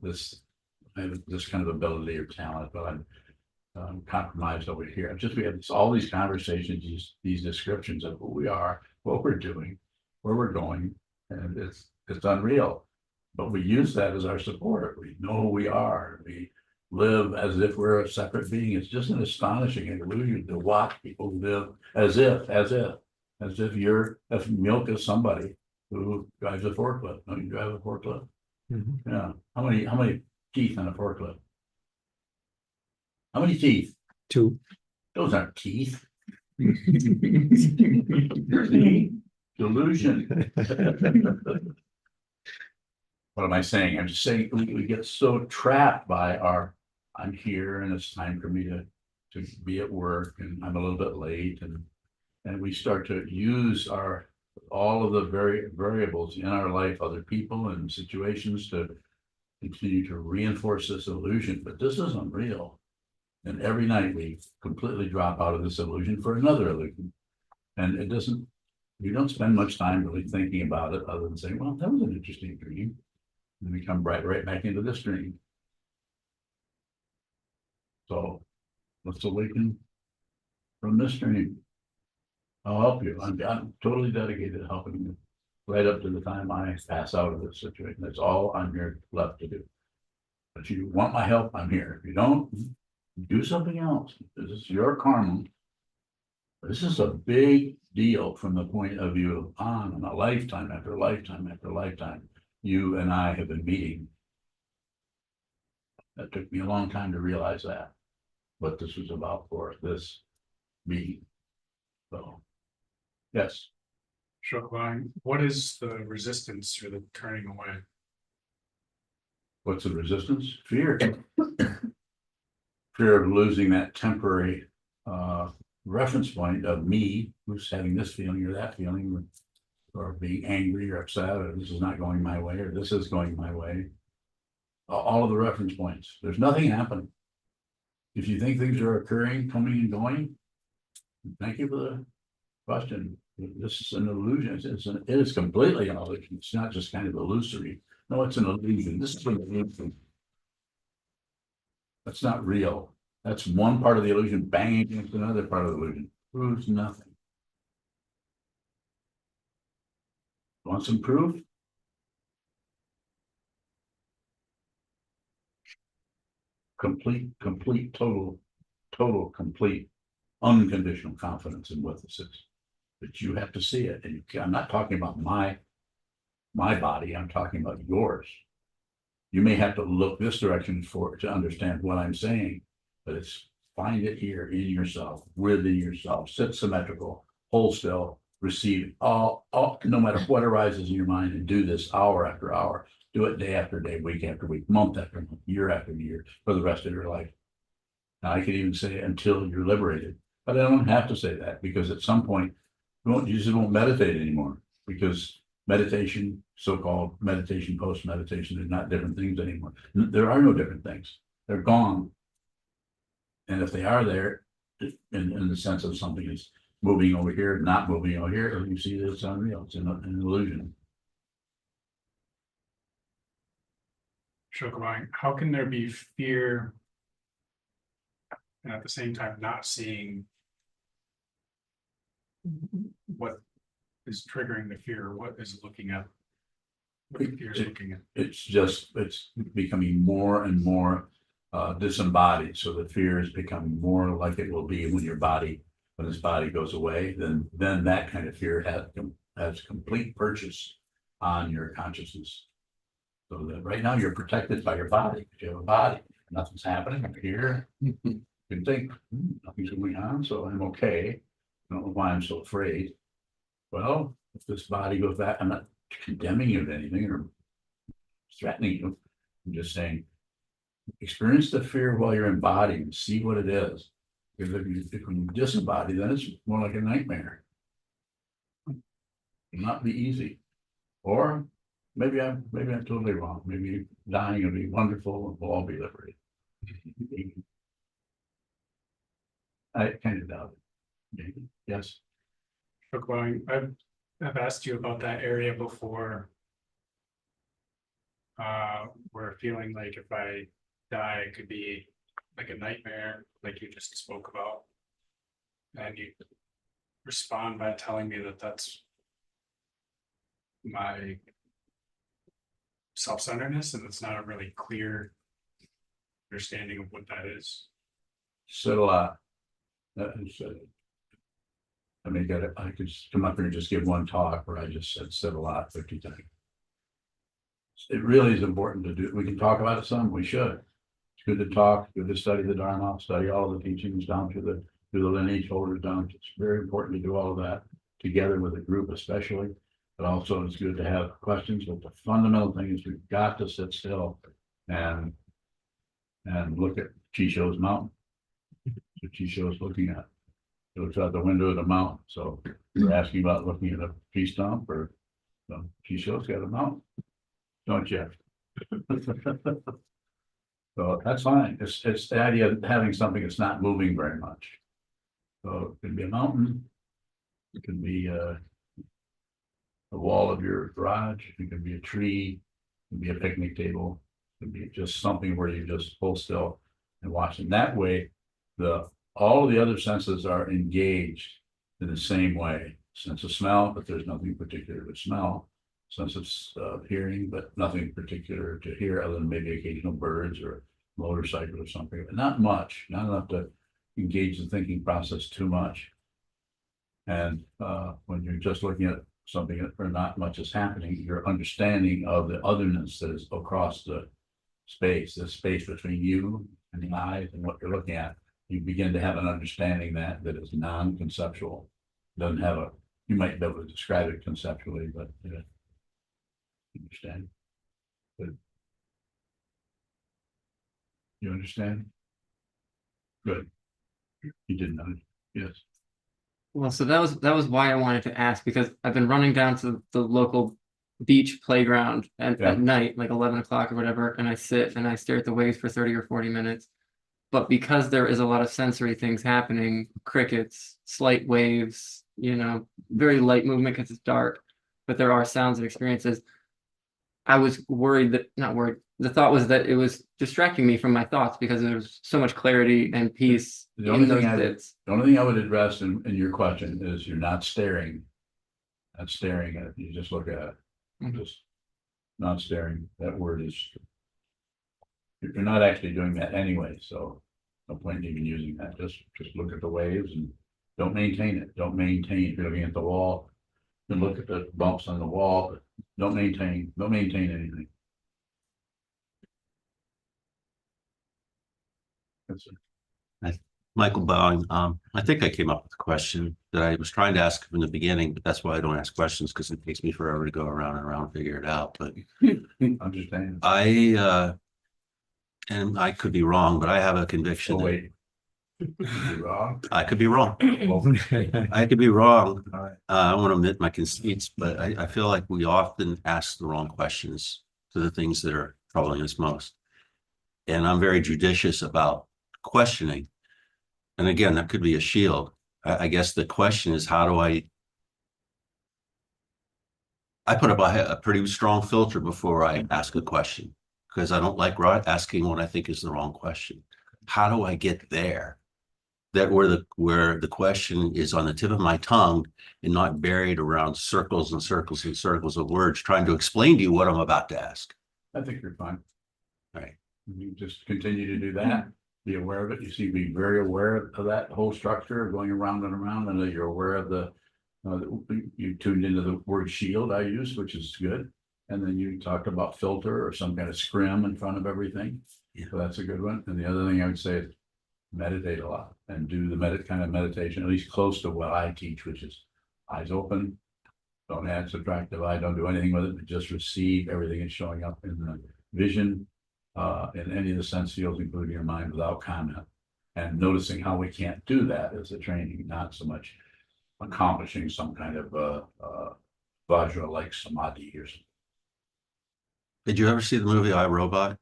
this. I have this kind of ability or talent, but I'm compromised over here. We have all these conversations, these descriptions of who we are, what we're doing, where we're going, and it's unreal. But we use that as our support. We know who we are. We live as if we're a separate being. It's just an astonishing illusion to watch people live as if Milk is somebody who drives a forklift. Don't you drive a forklift? Mm-hmm. Yeah. How many teeth on a forklift? How many teeth? 2. Those aren't teeth. Delusion. What am I saying? I'm just saying we get so trapped by I'm here and it's time for me to be at work and I'm a little bit late, and we start to use all of the variables in our life, other people and situations, to continue to reinforce this illusion. But this isn't real. And every night we completely drop out of this illusion for another illusion. And you don't spend much time really thinking about it other than saying, well, that was an interesting dream. And we come right back into this dream. So let's awaken from this dream. I'll help you. I'm totally dedicated to helping you right up to the time I pass out of this situation. That's all I'm here left to do. If you want my help, I'm here. If you don't, do something else. This is your karma. This is a big deal from the point of view of on and a lifetime after lifetime after lifetime. You and I have been meeting. That took me a long time to realize that, what this was about for this meeting. So, yes, Sokuzan, what is the resistance or the turning away? what's the resistance? Fear. Fear of losing that temporary reference point of me, who's having this feeling or that feeling, or being angry or upset, or this is not going my way, or this is going my way. All of the reference points. There's nothing happening. If you think things are occurring, coming and going, thank you for the question. This is an illusion. It is completely an illusion. It's not just kind of illusory. No, it's an illusion. This is an illusion. That's not real. That's one part of the illusion banging against another part of the illusion. Proves nothing. Want some proof? Complete, total, complete, unconditional confidence in what this is. But you have to see it. And I'm not talking about my body. I'm talking about yours. You may have to look this direction to understand what I'm saying, but it's find it here in yourself, within yourself, sit symmetrical, hold still, receive all, no matter what arises in your mind, and do this hour after hour. Do it day after day, week after week, month after month, year after year, for the rest of your life. Now, I could even say until you're liberated, but I don't have to say that, because at some point, you just won't meditate anymore, because meditation, so-called meditation, post-meditation, they're not different things anymore. There are no different things. They're gone. And if they are there, in the sense of something is moving over here, not moving over here, you see that it's unreal. It's an illusion. Sokuzan, how can there be fear and at the same time not seeing what is triggering the fear, what is looking at, what the fear is looking at? It's becoming more and more disembodied. So the fear is becoming more like it will be when this body goes away, then that kind of fear has complete purchase on your consciousness. So that right now you're protected by your body, because you have a body. Nothing's happening. You're here. You can think, nothing's going on, so I'm okay. I don't know why I'm so afraid. Well, if this body goes back, I'm not condemning you to anything or threatening you. I'm just saying, experience the fear while you're embodied and see what it is. Because when you disembody, then it's more like a nightmare. It'll not be easy. Or maybe I'm totally wrong. Maybe dying will be wonderful and we'll all be liberated. I kind of doubt it. Maybe. Yes. Sokuzan, I've asked you about that area before. Where feeling like if I die, it could be like a nightmare, like you just spoke about. And you respond by telling me that that's my self-centeredness, and it's not a really clear understanding of what that is. Said a lot. I mean, I could come up here and just give one talk where I just said a lot 50 times. It really is important to do. We can talk about it some, we should. It's good to talk, good to study the Dharma, study all the teachings down to the lineage holders down. It's very important to do all of that together with a group especially, but also it's good to have questions. But the fundamental thing is we've got to sit still and look at Chisho's mountain. So Chisho's looking at. It looks out the window of the mountain. So you're asking about looking at a tree stump, or Chisho's got a mountain, don't you? So that's fine. It's the idea of having something that's not moving very much. So it can be a mountain. It can be a wall of your garage. It can be a tree. It can be a picnic table. It can be just something where you just hold still and watch. And that way, all of the other senses are engaged in the same way. Sense of smell, but there's nothing particular to smell. Sense of hearing, but nothing particular to hear other than maybe occasional birds or motorcycle or something, but not much, not enough to engage the thinking process too much. And when you're just looking at something or not much is happening, your understanding of the otherness that is across the space between you and the eyes and what you're looking at, you begin to have an understanding that is non-conceptual. Doesn't have a, you might be able to describe it conceptually, but you understand. Good. You understand? Good. You didn't know. Yes. Well, so that was why I wanted to ask, because I've been running down to the local beach playground and Yeah. at night, like 11 o'clock or whatever, and I sit and I stare at the waves for 30 or 40 minutes. But because there is a lot of sensory things happening, crickets, slight waves, you know, very light movement because it's dark, but there are sounds and experiences. I was worried that, not worried, the thought was that it was distracting me from my thoughts because there was so much clarity and peace The only in those thing bits. the only thing I would address in your question is you're not staring. Not staring at it, you just look at it. Mhm. Just not staring. That word is. You're not actually doing that anyway, so no point in even using that. Just look at the waves and don't maintain it. Don't maintain. If you're looking at the wall, then look at the bumps on the wall. But don't maintain anything. That's it. Michael Bowing, I think I came up with a question that I was trying to ask from the beginning, but that's why I don't ask questions, because it takes me forever to go around and around and figure it out. But Understand. and I could be wrong, but I have a conviction. Oh, wait. You're wrong. I could be wrong. I could be wrong. I don't want to admit my conceits, but I feel like we often ask the wrong questions to the things that are troubling us most. And I'm very judicious about questioning. And again, that could be a shield. I guess the question is, how do I put up a pretty strong filter before I ask a question, because I don't like asking what I think is the wrong question. How do I get there? That where the question is on the tip of my tongue and not buried around circles and circles and circles of words trying to explain to you what I'm about to ask. I think you're fine. Right. You just continue to do that. Be aware of it. You see, be very aware of that whole structure going around and around, and that you're aware of the. You tuned into the word shield I used, which is good. And then you talked about filter or some kind of scrim in front of everything. Yeah. So that's a good one. And the other thing I would say is meditate a lot and do the kind of meditation, at least close to what I teach, which is eyes open. Don't add, subtract, divide, don't do anything with it, but just receive everything that's showing up in the vision, in any of the sense fields, including your mind, without comment. And noticing how we can't do that as a training, not so much accomplishing some kind of Vajra like samadhi or something. Did you ever see the movie I, Robot?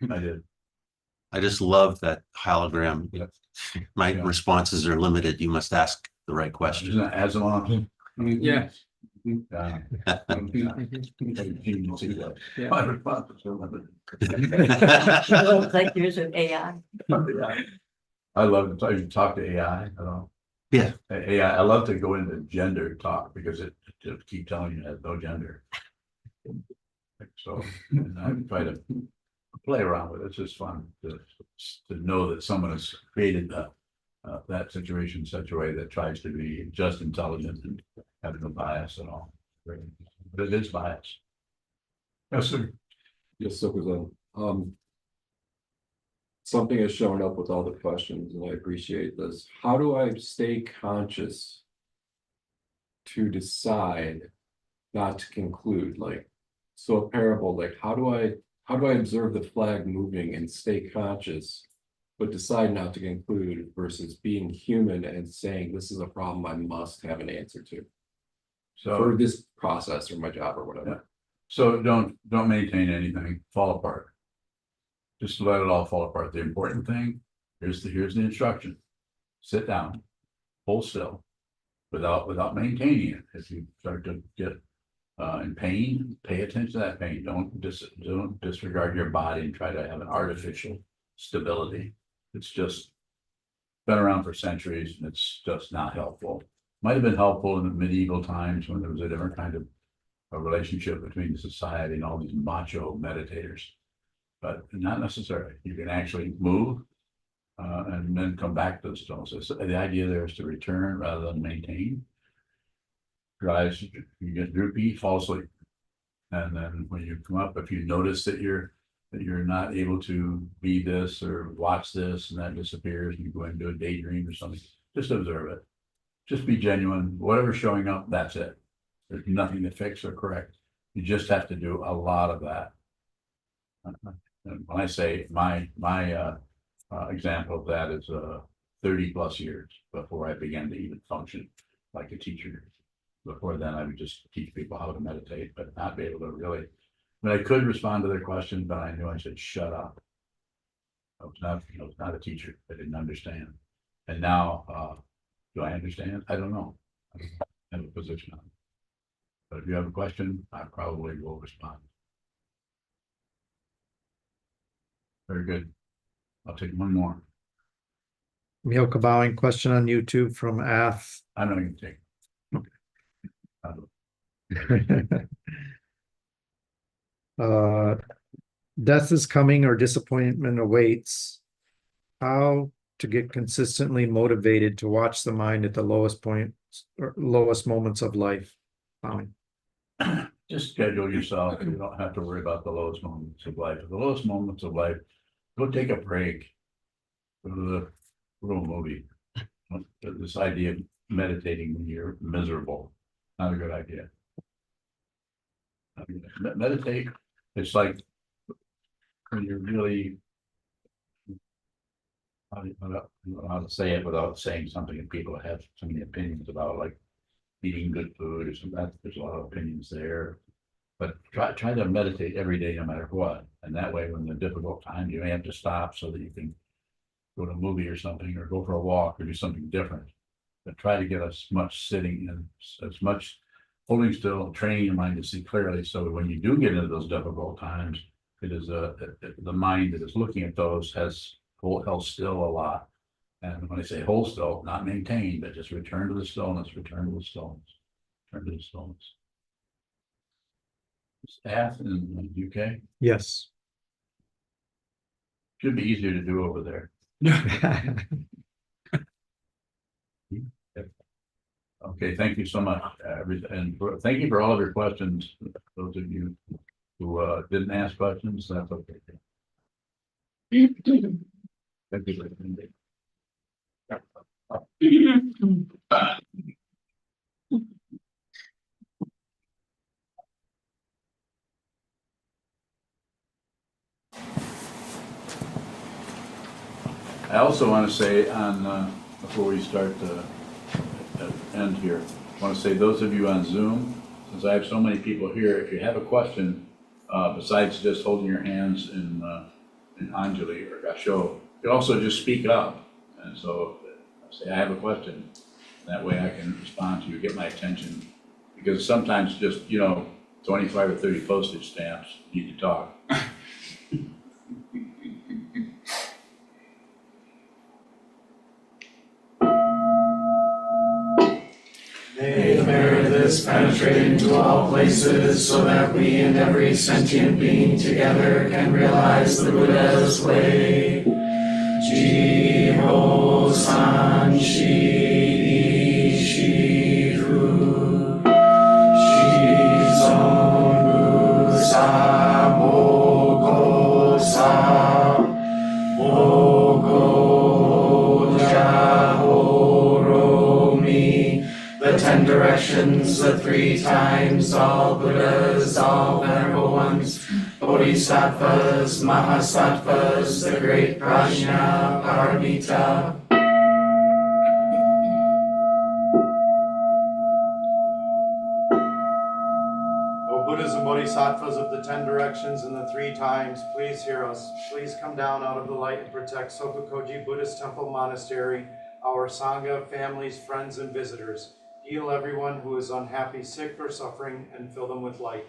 I did. I just love that hologram. Yep. My Yeah. responses are limited. You must ask the right question. Isn't that Asimov? Yeah. Yeah. Yeah. My responses are limited. Like yours with AI. I love to talk to AI at all. Yeah. AI, I love to go into gender talk because it keep telling you it has no gender. So and I try to play around with it. It's just fun to know that someone has created that situation in such a way that tries to be just intelligent and have no bias at all. But it is bias. Yes, sir. Yes, Sokuzan. Something has shown up with all the questions, and I appreciate this. How do I stay conscious to decide not to conclude? Like, so a parable, like how do I observe the flag moving and stay conscious, but decide not to conclude versus being human and saying this is a problem I must have an answer to for So this process or my job or whatever. Yeah. So don't maintain anything, fall apart. Just let it all fall apart. The important thing, here's the instruction. Sit down, hold still, without maintaining it. If you start to get in pain, pay attention to that pain. Don't disregard your body and try to have an artificial stability. It's just been around for centuries and it's just not helpful. Might have been helpful in the medieval times when there was a different kind of a relationship between society and all these macho meditators, but not necessarily. You can actually move and then come back to the stillness. So the idea there is to return rather than maintain. your eyes, you get droopy, fall asleep. And then when you come up, if you notice that you're not able to be this or watch this and that disappears, and you go into a daydream or something, just observe it. Just be genuine, whatever's showing up, that's it. There's nothing to fix or correct. You just have to do a lot of that. And when I say my example of that is 30+ years before I began to even function like a teacher. Before then, I would just teach people how to meditate, but not be able to really. I could respond to their questions, but I knew I should shut up. I was not a teacher. I didn't understand. And now, do I understand? I don't know. I don't have a position on it. But if you have a question, I probably will respond. Very good. I'll take one more. Milka Bowing question on YouTube from Ath. I'm not going to take. Death is coming or disappointment awaits. How to get consistently motivated to watch the mind at the lowest point or lowest moments of life? Just schedule yourself. You don't have to worry about the lowest moments of life. The lowest moments of life, go take a break. Go to the little movie. This idea of meditating when you're miserable, not a good idea. Meditate. It's like when you're really, I don't know how to say it without saying something that people have so many opinions about, like eating good food or something. There's a lot of opinions there. But try to meditate every day, no matter what. And that way, when the difficult times, you may have to stop so that you can go to a movie or something, or go for a walk, or do something different. But try to get as much sitting and as much holding still, training your mind to see clearly. So that when you do get into those difficult times, it is the mind that is looking at those has held still a lot. And when I say hold still, not maintain, but just return to the stillness, return to the stillness, return to the stillness. Ath in the UK? Yes. Should be easier to do over there. Okay, thank you so much. And thank you for all of your questions. Those of you who didn't ask questions, that's okay. Thank you. I also want to say before we start the end here, I want to say those of you on Zoom, since I have so many people here, if you have a question, besides just holding your hands in Anjali or Gasho, you also just speak up. And so say, I have a question. That way I can respond to you, get my attention. Because sometimes just, 25 or 30 postage stamps need to talk. May the merit of this penetrate into all places, so that we and every sentient being together can realize the Buddha's way. Jiho san shi shi hu shizon bu sa moko sa moko jaho romi. The 10 directions, the 3 times, all Buddhas, all venerable ones, Bodhisattvas, Mahasattvas, the great Prajna Paramita. O Buddhas and Bodhisattvas of the 10 directions and the 3 times, please hear us. Please come down out of the light and protect SokukoJi Buddhist Temple Monastery, our Sangha, families, friends, and visitors. Heal everyone who is unhappy, sick, or suffering, and fill them with light.